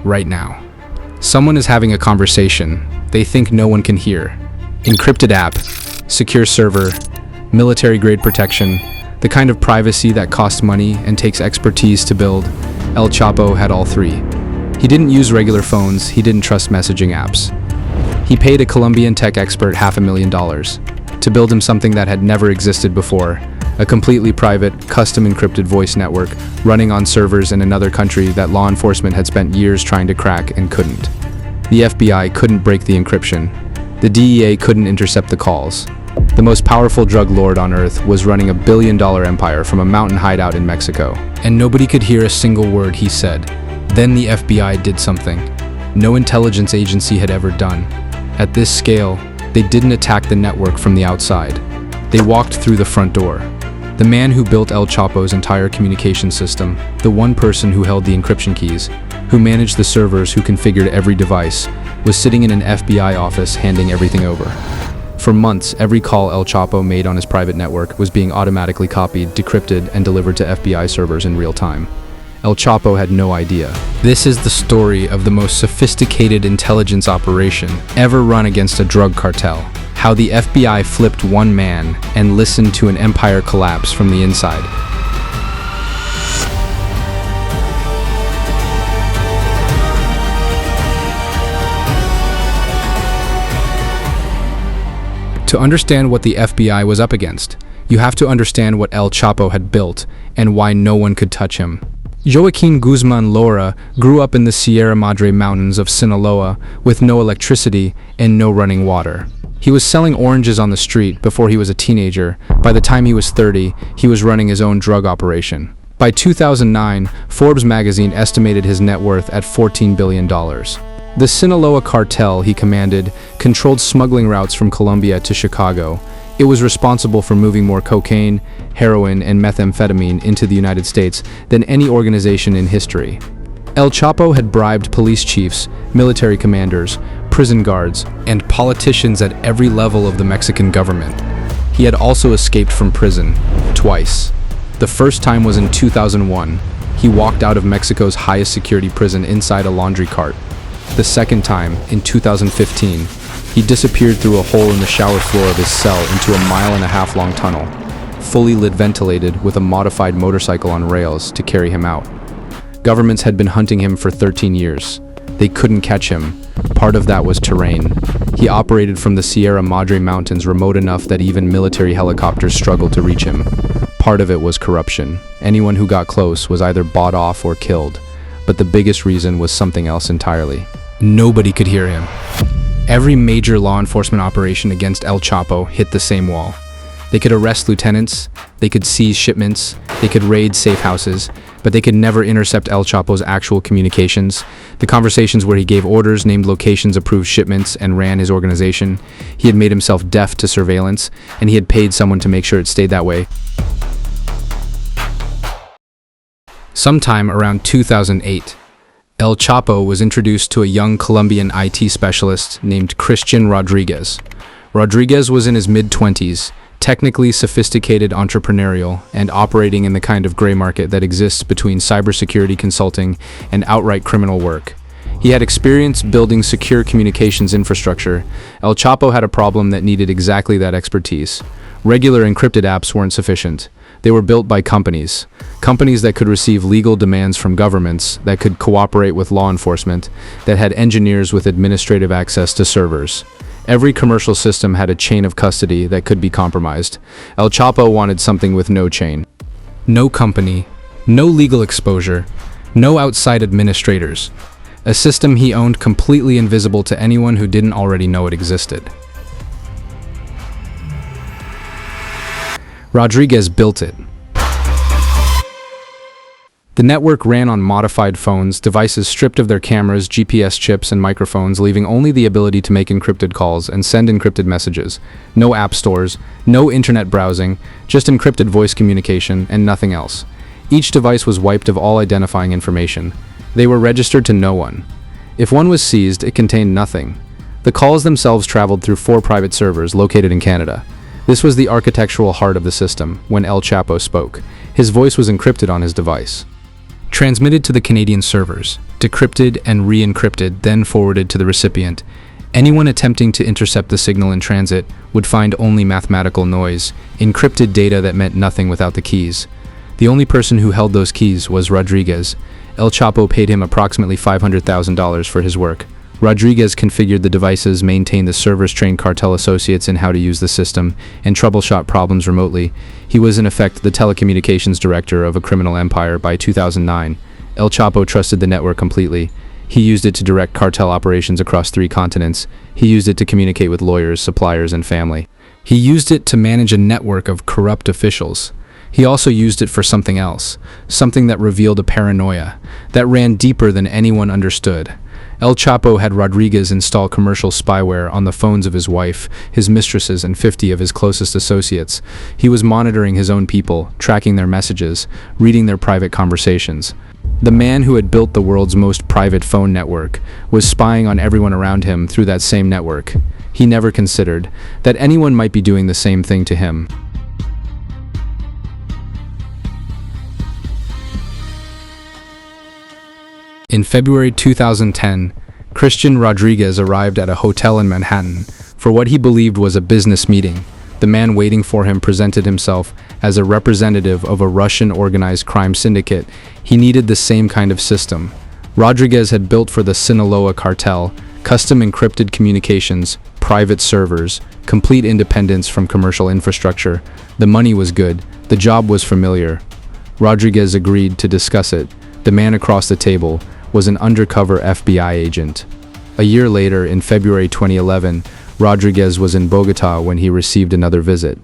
right now. Someone is having a conversation they think no one can hear. Encrypted app, secure server, military-grade protection, the kind of privacy that costs money and takes expertise to build. El Chapo had all three. He didn't use regular phones, he didn't trust messaging apps. He paid a Colombian tech expert $500,000 to build him something that had never existed before, a completely private, custom encrypted voice network running on servers in another country that law enforcement had spent years trying to crack and couldn't. The FBI couldn't break the encryption. The DEA couldn't intercept the calls. The most powerful drug lord on earth was running $1 billion empire from a mountain hideout in Mexico, and nobody could hear a single word he said. Then the FBI did something no intelligence agency had ever done. At this scale, they didn't attack the network from the outside. They walked through the front door. The man who built El Chapo's entire communication system, the one person who held the encryption keys, who managed the servers, who configured every device, was sitting in an FBI office handing everything over. For months, every call El Chapo made on his private network was being automatically copied, decrypted, and delivered to FBI servers in real time. El Chapo had no idea. This is the story of the most sophisticated intelligence operation ever run against a drug cartel. How the FBI flipped one man and listened to an empire collapse from the inside. To understand what the FBI was up against, you have to understand what El Chapo had built and why no one could touch him. Joaquin Guzman Lora grew up in the Sierra Madre Mountains of Sinaloa with no electricity and no running water. He was selling oranges on the street before he was a teenager. By the time he was 30, he was running his own drug operation. By 2009, Forbes magazine estimated his net worth at $14 billion. The Sinaloa cartel he commanded controlled smuggling routes from Colombia to Chicago. It was responsible for moving more cocaine, heroin, and methamphetamine into the United States than any organization in history. El Chapo had bribed police chiefs, military commanders, prison guards, and politicians at every level of the Mexican government. He had also escaped from prison, twice. The first time was in 2001. He walked out of Mexico's highest security prison inside a laundry cart. The second time, in 2015, he disappeared through a hole in the shower floor of his cell into a 1.5 mile long tunnel, fully lit ventilated with a modified motorcycle on rails to carry him out. Governments had been hunting him for 13 years. They couldn't catch him. Part of that was terrain. He operated from the Sierra Madre Mountains, remote enough that even military helicopters struggled to reach him. Part of it was corruption. Anyone who got close was either bought off or killed. But the biggest reason was something else entirely. Nobody could hear him. Every major law enforcement operation against El Chapo hit the same wall. They could arrest lieutenants, they could seize shipments, they could raid safe houses, but they could never intercept El Chapo's actual communications. The conversations where he gave orders, named locations, approved shipments, and ran his organization. He had made himself deaf to surveillance, and he had paid someone to make sure it stayed that way. Sometime around 2008, El Chapo was introduced to a young Colombian IT specialist named Christian Rodriguez. Rodriguez was in his mid-20s, technically sophisticated, entrepreneurial, and operating in the kind of gray market that exists between cybersecurity consulting and outright criminal work. He had experience building secure communications infrastructure. El Chapo had a problem that needed exactly that expertise. Regular encrypted apps weren't sufficient. They were built by companies that could receive legal demands from governments, that could cooperate with law enforcement, that had engineers with administrative access to servers. Every commercial system had a chain of custody that could be compromised. El Chapo wanted something with no chain. No company, no legal exposure, no outside administrators. A system he owned completely invisible to anyone who didn't already know it existed. Rodriguez built it. The network ran on modified phones, devices stripped of their cameras, GPS chips, and microphones, leaving only the ability to make encrypted calls and send encrypted messages. No app stores, no internet browsing, just encrypted voice communication and nothing else. Each device was wiped of all identifying information. They were registered to no one. If one was seized, it contained nothing. The calls themselves traveled through 4 private servers located in Canada. This was the architectural heart of the system when El Chapo spoke. His voice was encrypted on his device. transmitted to the Canadian servers, decrypted and re-encrypted, then forwarded to the recipient. Anyone attempting to intercept the signal in transit would find only mathematical noise, encrypted data that meant nothing without the keys. The only person who held those keys was Rodriguez. El Chapo paid him approximately $500,000 for his work. Rodriguez configured the devices, maintained the servers, trained cartel associates in how to use the system, and troubleshot problems remotely. He was in effect the telecommunications director of a criminal empire. By 2009, El Chapo trusted the network completely. He used it to direct cartel operations across 3 continents. He used it to communicate with lawyers, suppliers, and family. He used it to manage a network of corrupt officials. He also used it for something else, something that revealed a paranoia that ran deeper than anyone understood. El Chapo had Rodriguez install commercial spyware on the phones of his wife, his mistresses, and 50 of his closest associates. He was monitoring his own people, tracking their messages, reading their private conversations. The man who had built the world's most private phone network was spying on everyone around him through that same network. He never considered that anyone might be doing the same thing to him. In February 2010, Christian Rodriguez arrived at a hotel in Manhattan for what he believed was a business meeting. The man waiting for him presented himself as a representative of a Russian organized crime syndicate. He needed the same kind of system Rodriguez had built for the Sinaloa cartel: custom encrypted communications, private servers, complete independence from commercial infrastructure. The money was good, the job was familiar. Rodriguez agreed to discuss it. The man across the table was an undercover FBI agent. A year later, in February 2011, Rodriguez was in Bogota when he received another visit.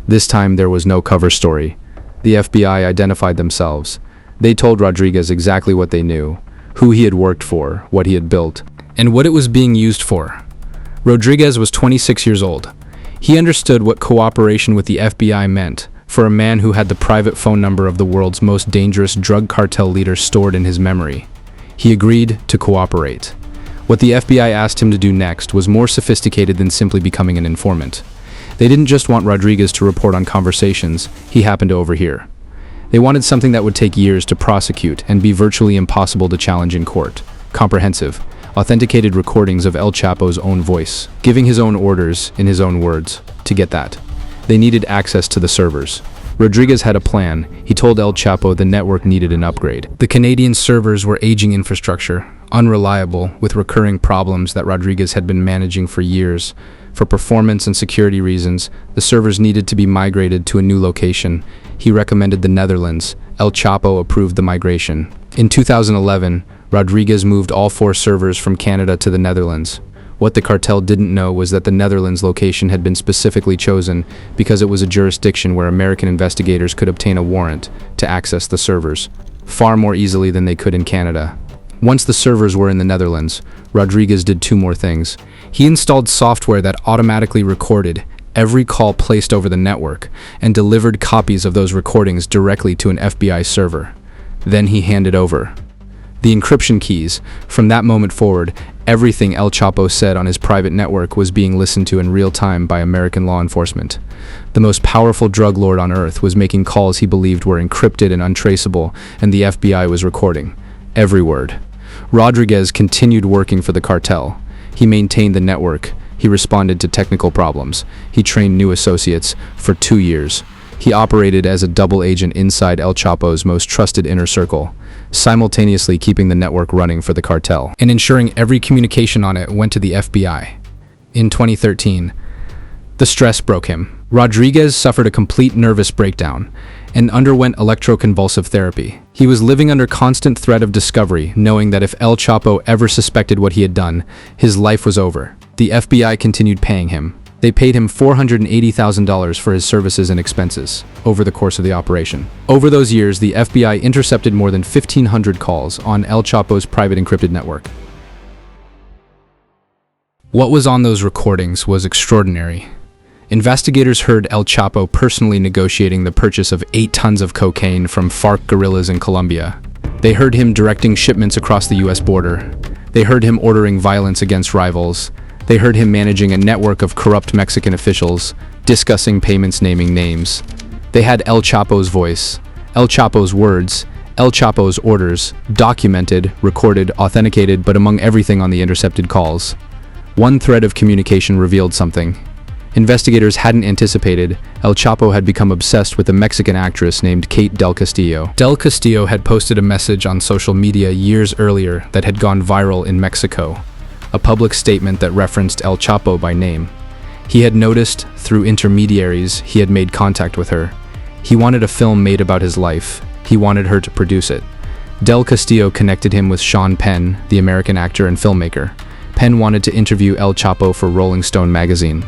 This time there was no cover story. The FBI identified themselves. They told Rodriguez exactly what they knew, who he had worked for, what he had built, and what it was being used for. Rodriguez was 26 years old. He understood what cooperation with the FBI meant for a man who had the private phone number of the world's most dangerous drug cartel leader stored in his memory. He agreed to cooperate. What the FBI asked him to do next was more sophisticated than simply becoming an informant. They didn't just want Rodriguez to report on conversations he happened to overhear. They wanted something that would take years to prosecute and be virtually impossible to challenge in court. Comprehensive, authenticated recordings of El Chapo's own voice, giving his own orders in his own words. To get that, they needed access to the servers. Rodriguez had a plan. He told El Chapo the network needed an upgrade. The Canadian servers were aging infrastructure, unreliable, with recurring problems that Rodriguez had been managing for years. For performance and security reasons, the servers needed to be migrated to a new location. He recommended the Netherlands. El Chapo approved the migration. In 2011, Rodriguez moved all 4 servers from Canada to the Netherlands. What the cartel didn't know was that the Netherlands location had been specifically chosen because it was a jurisdiction where American investigators could obtain a warrant to access the servers, far more easily than they could in Canada. Once the servers were in the Netherlands, Rodriguez did 2 more things. He installed software that automatically recorded every call placed over the network and delivered copies of those recordings directly to an FBI server. Then he handed over the encryption keys. From that moment forward, everything El Chapo said on his private network was being listened to in real time by American law enforcement. The most powerful drug lord on earth was making calls he believed were encrypted and untraceable, and the FBI was recording every word. Rodriguez continued working for the cartel. He maintained the network. He responded to technical problems. He trained new associates for 2 years. He operated as a double agent inside El Chapo's most trusted inner circle, simultaneously keeping the network running for the cartel and ensuring every communication on it went to the FBI. In 2013, the stress broke him. Rodriguez suffered a complete nervous breakdown and underwent electroconvulsive therapy. He was living under constant threat of discovery, knowing that if El Chapo ever suspected what he had done, his life was over. The FBI continued paying him. They paid him $480,000 for his services and expenses over the course of the operation. Over those years, the FBI intercepted more than 1,500 calls on El Chapo's private encrypted network. What was on those recordings was extraordinary. Investigators heard El Chapo personally negotiating the purchase of 8 tons of cocaine from FARC guerrillas in Colombia. They heard him directing shipments across the US border. They heard him ordering violence against rivals. They heard him managing a network of corrupt Mexican officials, discussing payments, naming names. They had El Chapo's voice, El Chapo's words, El Chapo's orders, documented, recorded, authenticated, but among everything on the intercepted calls. One thread of communication revealed something. Investigators hadn't anticipated El Chapo had become obsessed with a Mexican actress named Kate Del Castillo. Del Castillo had posted a message on social media years earlier that had gone viral in Mexico, a public statement that referenced El Chapo by name. He had noticed, through intermediaries, he had made contact with her. He wanted a film made about his life. He wanted her to produce it. Del Castillo connected him with Sean Penn, the American actor and filmmaker. Penn wanted to interview El Chapo for Rolling Stone magazine.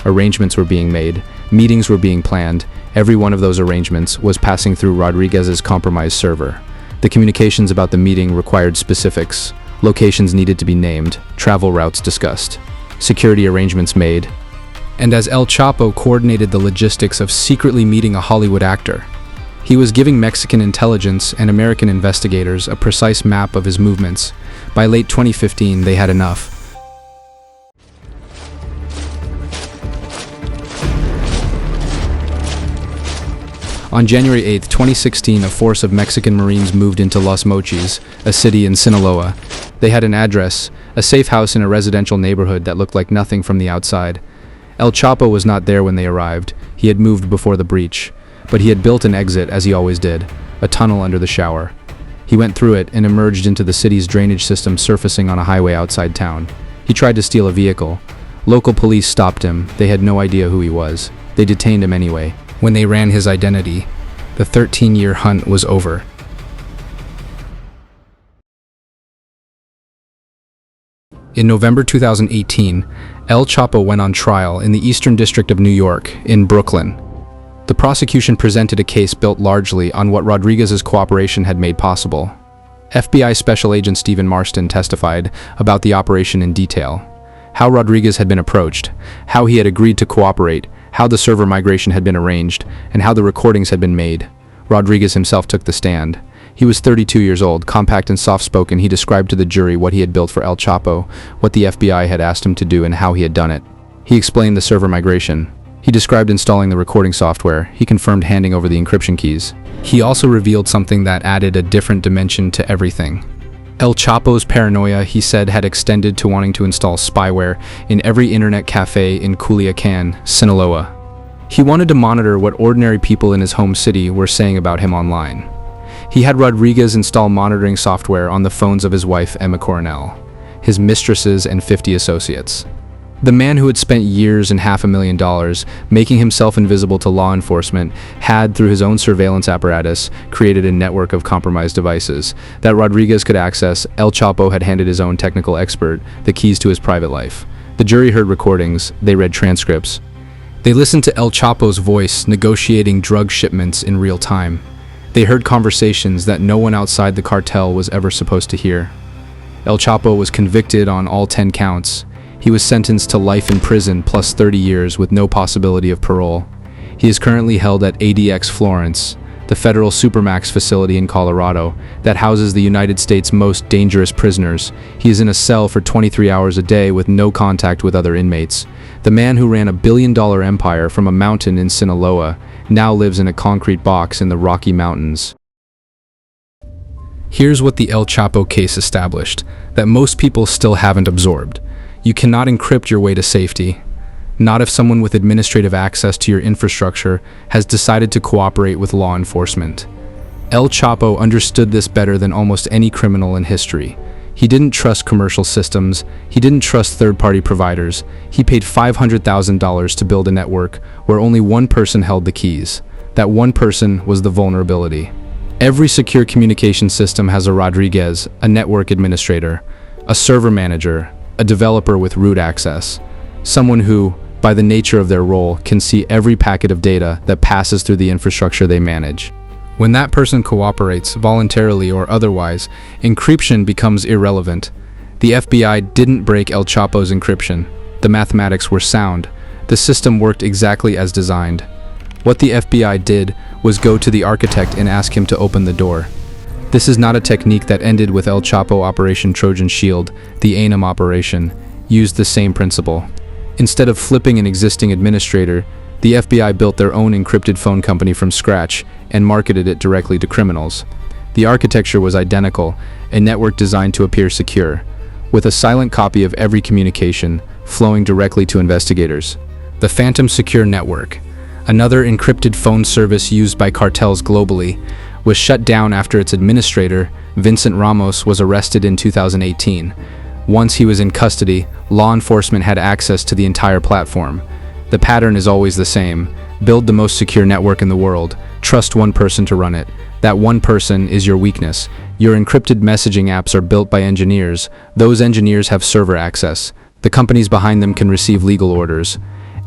Arrangements were being made, meetings were being planned. Every one of those arrangements was passing through Rodriguez's compromised server. The communications about the meeting required specifics. Locations needed to be named, travel routes discussed, security arrangements made. And as El Chapo coordinated the logistics of secretly meeting a Hollywood actor, he was giving Mexican intelligence and American investigators a precise map of his movements. By late 2015, they had enough. On January 8, 2016, a force of Mexican Marines moved into Los Mochis, a city in Sinaloa. They had an address, a safe house in a residential neighborhood that looked like nothing from the outside. El Chapo was not there when they arrived. He had moved before the breach, but he had built an exit as he always did, a tunnel under the shower. He went through it and emerged into the city's drainage system surfacing on a highway outside town. He tried to steal a vehicle. Local police stopped him. They had no idea who he was. They detained him anyway. When they ran his identity, the 13-year hunt was over. In November 2018, El Chapo went on trial in the Eastern District of New York, in Brooklyn. The prosecution presented a case built largely on what Rodriguez's cooperation had made possible. FBI Special Agent Stephen Marston testified about the operation in detail. How Rodriguez had been approached, how he had agreed to cooperate, how the server migration had been arranged, and how the recordings had been made. Rodriguez himself took the stand. He was 32 years old, compact and soft-spoken. He described to the jury what he had built for El Chapo, what the FBI had asked him to do, and how he had done it. He explained the server migration. He described installing the recording software. He confirmed handing over the encryption keys. He also revealed something that added a different dimension to everything. El Chapo's paranoia, he said, had extended to wanting to install spyware in every internet cafe in Culiacan, Sinaloa. He wanted to monitor what ordinary people in his home city were saying about him online. He had Rodriguez install monitoring software on the phones of his wife, Emma Coronel, his mistresses, and 50 associates. The man who had spent years and $500,000 making himself invisible to law enforcement had, through his own surveillance apparatus, created a network of compromised devices that Rodriguez could access. El Chapo had handed his own technical expert the keys to his private life. The jury heard recordings, they read transcripts. They listened to El Chapo's voice negotiating drug shipments in real time. They heard conversations that no one outside the cartel was ever supposed to hear. El Chapo was convicted on all 10 counts. He was sentenced to life in prison plus 30 years with no possibility of parole. He is currently held at ADX Florence, the federal supermax facility in Colorado that houses the United States' most dangerous prisoners. He is in a cell for 23 hours a day with no contact with other inmates. The man who ran a billion-dollar empire from a mountain in Sinaloa now lives in a concrete box in the Rocky Mountains. Here's what the El Chapo case established that most people still haven't absorbed. You cannot encrypt your way to safety. Not if someone with administrative access to your infrastructure has decided to cooperate with law enforcement. El Chapo understood this better than almost any criminal in history. He didn't trust commercial systems. He didn't trust third-party providers. He paid $500,000 to build a network where only one person held the keys. That one person was the vulnerability. Every secure communication system has a Rodriguez, a network administrator, a server manager, a developer with root access, someone who, by the nature of their role, can see every packet of data that passes through the infrastructure they manage. When that person cooperates, voluntarily or otherwise, encryption becomes irrelevant. The FBI didn't break El Chapo's encryption. The mathematics were sound. The system worked exactly as designed. What the FBI did was go to the architect and ask him to open the door. This is not a technique that ended with El Chapo Operation Trojan Shield. The ANAM operation used the same principle. Instead of flipping an existing administrator, the FBI built their own encrypted phone company from scratch and marketed it directly to criminals. The architecture was identical, a network designed to appear secure, with a silent copy of every communication flowing directly to investigators. The Phantom Secure Network, another encrypted phone service used by cartels globally, was shut down after its administrator, Vincent Ramos, was arrested in 2018. Once he was in custody, law enforcement had access to the entire platform. The pattern is always the same. Build the most secure network in the world. Trust one person to run it. That one person is your weakness. Your encrypted messaging apps are built by engineers. Those engineers have server access. The companies behind them can receive legal orders.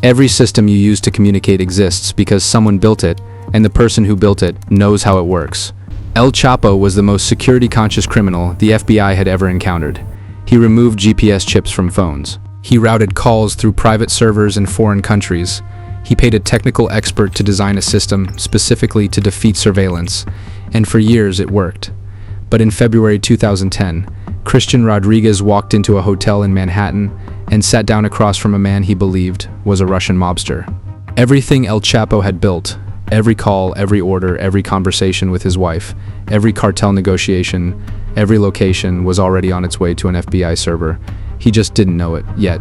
Every system you use to communicate exists because someone built it, and the person who built it knows how it works. El Chapo was the most security-conscious criminal the FBI had ever encountered. He removed GPS chips from phones. He routed calls through private servers in foreign countries. He paid a technical expert to design a system specifically to defeat surveillance, and for years it worked. But in February 2010, Christian Rodriguez walked into a hotel in Manhattan and sat down across from a man he believed was a Russian mobster. Everything El Chapo had built, every call, every order, every conversation with his wife, every cartel negotiation, every location was already on its way to an FBI server. He just didn't know it yet.